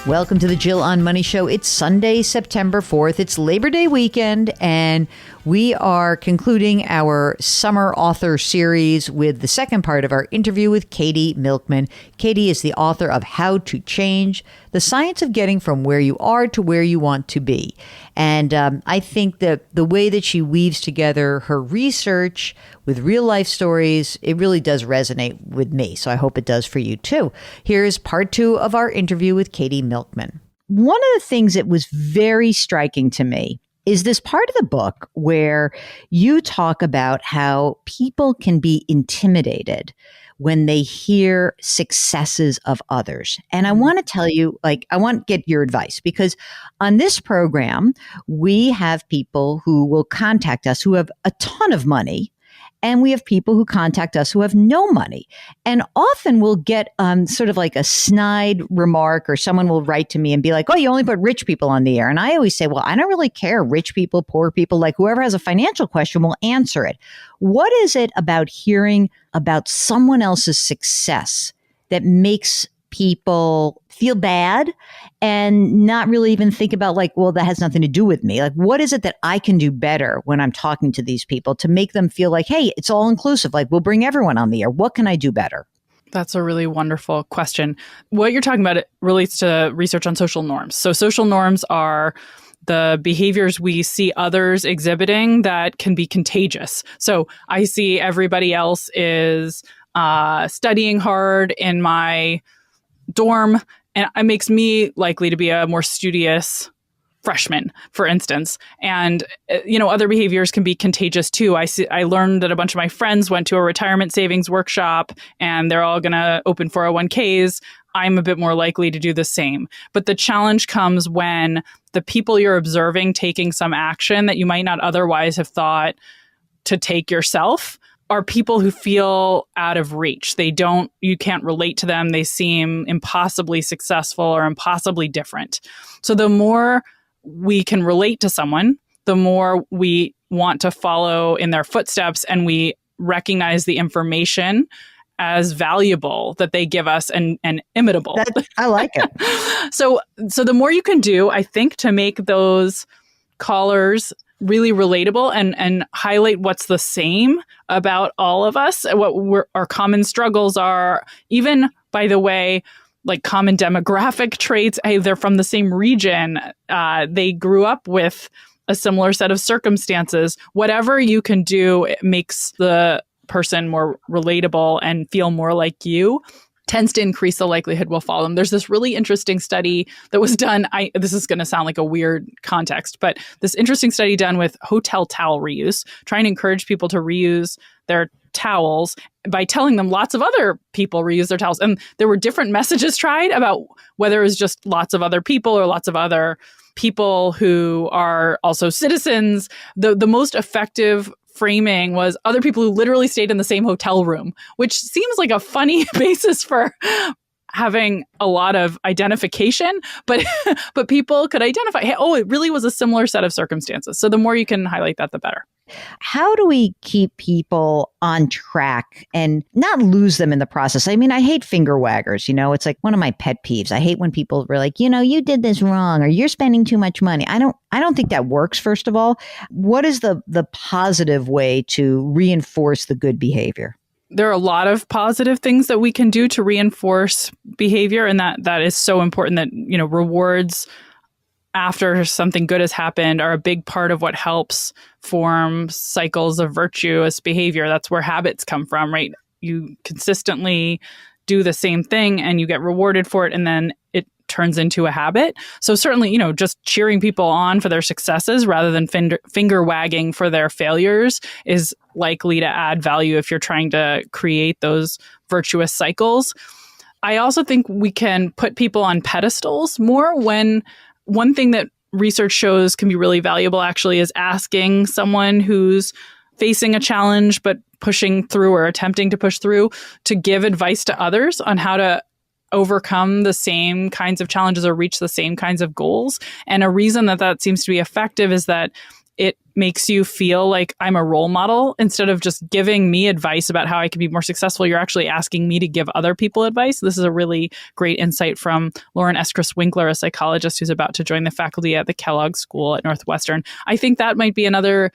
Welcome to the Jill on Money Show. It's Sunday, September 4th. It's Labor Day weekend, and we are concluding our summer author series with the second part of our interview with Katy Milkman. Katy is the author of How to Change, the Science of Getting from Where You Are to Where You Want to Be. And I think that the way that she weaves together her research with real life stories, it really does resonate with me. So I hope it does for you too. Here's part 2 of our interview with Katy Milkman. One of the things that was very striking to me is this part of the book where you talk about how people can be intimidated when they hear successes of others. And I want to tell you, I want to get your advice, because on this program, we have people who will contact us who have a ton of money, and we have people who contact us who have no money. And often we'll get sort of like a snide remark, or someone will write to me and be like, oh, you only put rich people on the air. And I always say, well, I don't really care. Rich people, poor people, like whoever has a financial question will answer it. What is it about hearing about someone else's success that makes people feel bad and not really even think about well, that has nothing to do with me? Like, what is it that I can do better when I'm talking to these people to make them feel like, hey, it's all inclusive. Like, we'll bring everyone on the air. What can I do better? That's a really wonderful question. What you're talking about, it relates to research on social norms. So social norms are the behaviors we see others exhibiting that can be contagious. So I see everybody else is studying hard in my dorm, and it makes me likely to be a more studious freshman, for instance. And, other behaviors can be contagious too. I learned that a bunch of my friends went to a retirement savings workshop and they're all going to open 401ks. I'm a bit more likely to do the same. But the challenge comes when the people you're observing taking some action that you might not otherwise have thought to take yourself are people who feel out of reach. You can't relate to them. They seem impossibly successful or impossibly different. So the more we can relate to someone, the more we want to follow in their footsteps, and we recognize the information as valuable that they give us and imitable. I like it. So the more you can do, I think, to make those callers really relatable and highlight what's the same about all of us, what our common struggles are, even, by the way, like common demographic traits. Hey, they're from the same region. They grew up with a similar set of circumstances. Whatever you can do, it makes the person more relatable and feel more like you, tends to increase the likelihood we'll follow them. There's this really interesting study that was done. This is going to sound like a weird context, but this interesting study done with hotel towel reuse, trying to encourage people to reuse their towels by telling them lots of other people reuse their towels. And there were different messages tried about whether it was just lots of other people or lots of other people who are also citizens. The most effective framing was other people who literally stayed in the same hotel room, which seems like a funny basis for having a lot of identification, but people could identify, hey, oh, it really was a similar set of circumstances. So the more you can highlight that, the better. How do we keep people on track and not lose them in the process? I mean, I hate Fingerwaggers. It's like one of my pet peeves. I hate when people are like, you did this wrong, or you're spending too much money. I don't think that works, first of all. What is the positive way to reinforce the good behavior? There are a lot of positive things that we can do to reinforce behavior, and that is so important. That rewards after something good has happened are a big part of what helps form cycles of virtuous behavior. That's where habits come from, right? You consistently do the same thing and you get rewarded for it, and then it turns into a habit. So certainly, just cheering people on for their successes rather than finger wagging for their failures is likely to add value if you're trying to create those virtuous cycles. I also think we can put people on pedestals more. When one thing that research shows can be really valuable actually is asking someone who's facing a challenge but pushing through or attempting to push through to give advice to others on how to overcome the same kinds of challenges or reach the same kinds of goals. And a reason that seems to be effective is that it makes you feel like I'm a role model. Instead of just giving me advice about how I can be more successful, you're actually asking me to give other people advice. This is a really great insight from Lauren Eskris Winkler, a psychologist who's about to join the faculty at the Kellogg School at Northwestern. I think that might be another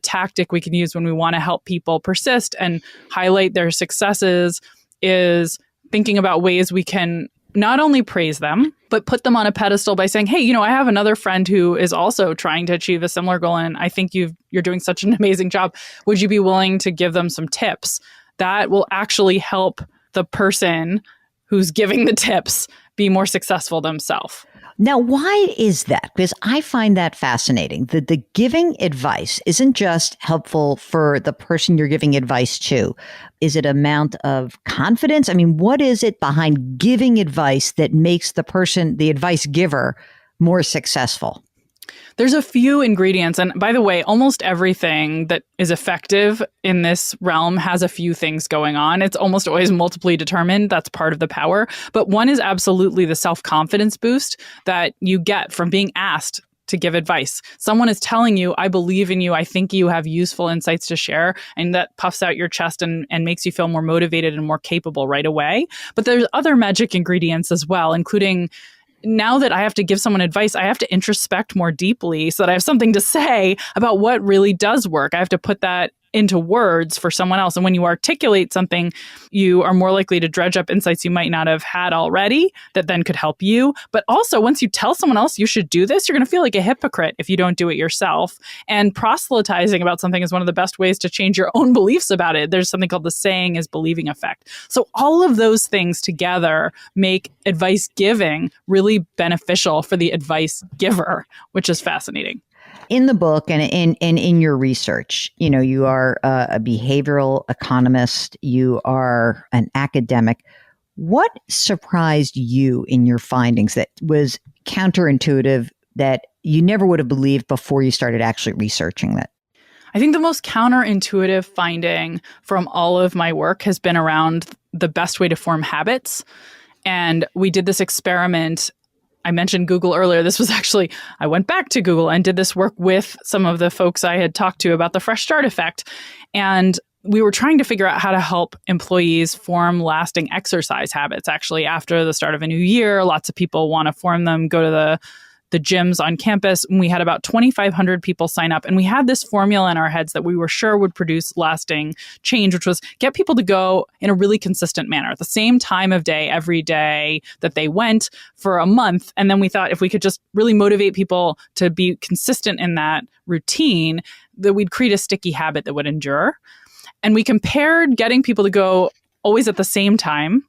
tactic we can use when we want to help people persist and highlight their successes, is thinking about ways we can not only praise them, but put them on a pedestal by saying, hey, I have another friend who is also trying to achieve a similar goal, and I think you're doing such an amazing job. Would you be willing to give them some tips? That will actually help the person who's giving the tips be more successful themselves. Now, why is that? Because I find that fascinating. The giving advice isn't just helpful for the person you're giving advice to. Is it amount of confidence? I mean, what is it behind giving advice that makes the person, the advice giver, more successful? There's a few ingredients. And by the way, almost everything that is effective in this realm has a few things going on. It's almost always multiply determined. That's part of the power. But one is absolutely the self-confidence boost that you get from being asked to give advice. Someone is telling you, I believe in you. I think you have useful insights to share. And that puffs out your chest and makes you feel more motivated and more capable right away. But there's other magic ingredients as well, including now that I have to give someone advice, I have to introspect more deeply so that I have something to say about what really does work. I have to put that into words for someone else. And when you articulate something, you are more likely to dredge up insights you might not have had already that then could help you. But also, once you tell someone else you should do this, you're going to feel like a hypocrite if you don't do it yourself. And proselytizing about something is one of the best ways to change your own beliefs about it. There's something called the saying is believing effect. So all of those things together make advice giving really beneficial for the advice giver, which is fascinating. In the book and in your research, you are a behavioral economist, you are an academic. What surprised you in your findings that was counterintuitive that you never would have believed before you started actually researching that? I think the most counterintuitive finding from all of my work has been around the best way to form habits. And we did this experiment. I mentioned Google earlier. This was actually, I went back to Google and did this work with some of the folks I had talked to about the fresh start effect. And we were trying to figure out how to help employees form lasting exercise habits. Actually, after the start of a new year, lots of people want to form them, go to the gyms on campus. And we had about 2,500 people sign up. And we had this formula in our heads that we were sure would produce lasting change, which was get people to go in a really consistent manner at the same time of day, every day that they went for a month. And then we thought if we could just really motivate people to be consistent in that routine, that we'd create a sticky habit that would endure. And we compared getting people to go always at the same time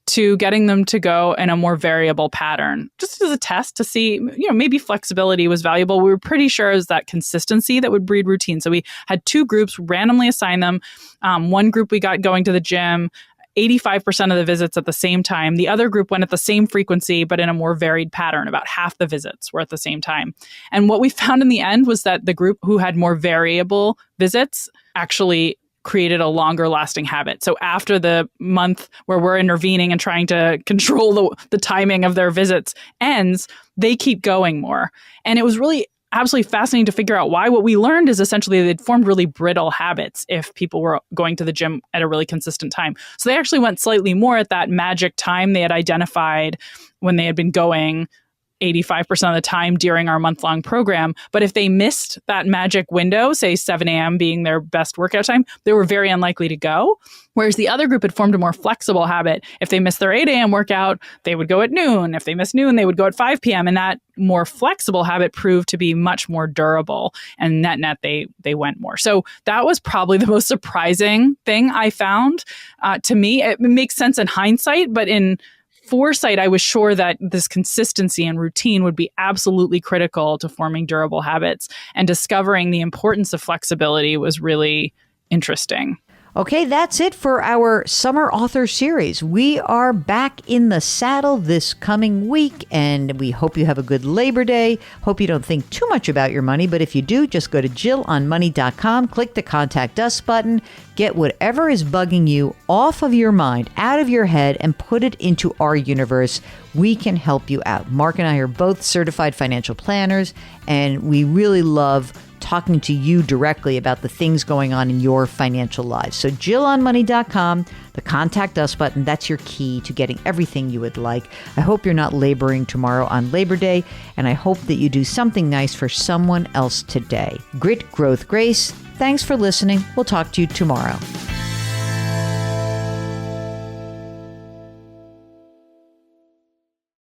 to getting them to go in a more variable pattern, just as a test to see, maybe flexibility was valuable. We were pretty sure it was that consistency that would breed routine. So we had two groups, randomly assigned them. One group we got going to the gym 85% of the visits at the same time. The other group went at the same frequency, but in a more varied pattern. About half the visits were at the same time. And what we found in the end was that the group who had more variable visits actually created a longer lasting habit. So after the month where we're intervening and trying to control the timing of their visits ends, they keep going more. And it was really absolutely fascinating to figure out why. What we learned is essentially they'd formed really brittle habits if people were going to the gym at a really consistent time. So they actually went slightly more at that magic time they had identified when they had been going 85% of the time during our month-long program. But if they missed that magic window, say 7 a.m. being their best workout time, they were very unlikely to go. Whereas the other group had formed a more flexible habit. If they missed their 8 a.m. workout, they would go at noon. If they missed noon, they would go at 5 p.m. And that more flexible habit proved to be much more durable. And net, they went more. So that was probably the most surprising thing I found. To me, it makes sense in hindsight, but in foresight, I was sure that this consistency and routine would be absolutely critical to forming durable habits, and discovering the importance of flexibility was really interesting. Okay, that's it for our summer author series. We are back in the saddle this coming week, and we hope you have a good Labor Day. Hope you don't think too much about your money, but if you do, just go to jillonmoney.com, click the Contact Us button, get whatever is bugging you off of your mind, out of your head, and put it into our universe. We can help you out. Mark and I are both certified financial planners, and we really love talking to you directly about the things going on in your financial lives. So jillonmoney.com, the Contact Us button, that's your key to getting everything you would like. I hope you're not laboring tomorrow on Labor Day, and I hope that you do something nice for someone else today. Grit, growth, grace. Thanks for listening. We'll talk to you tomorrow.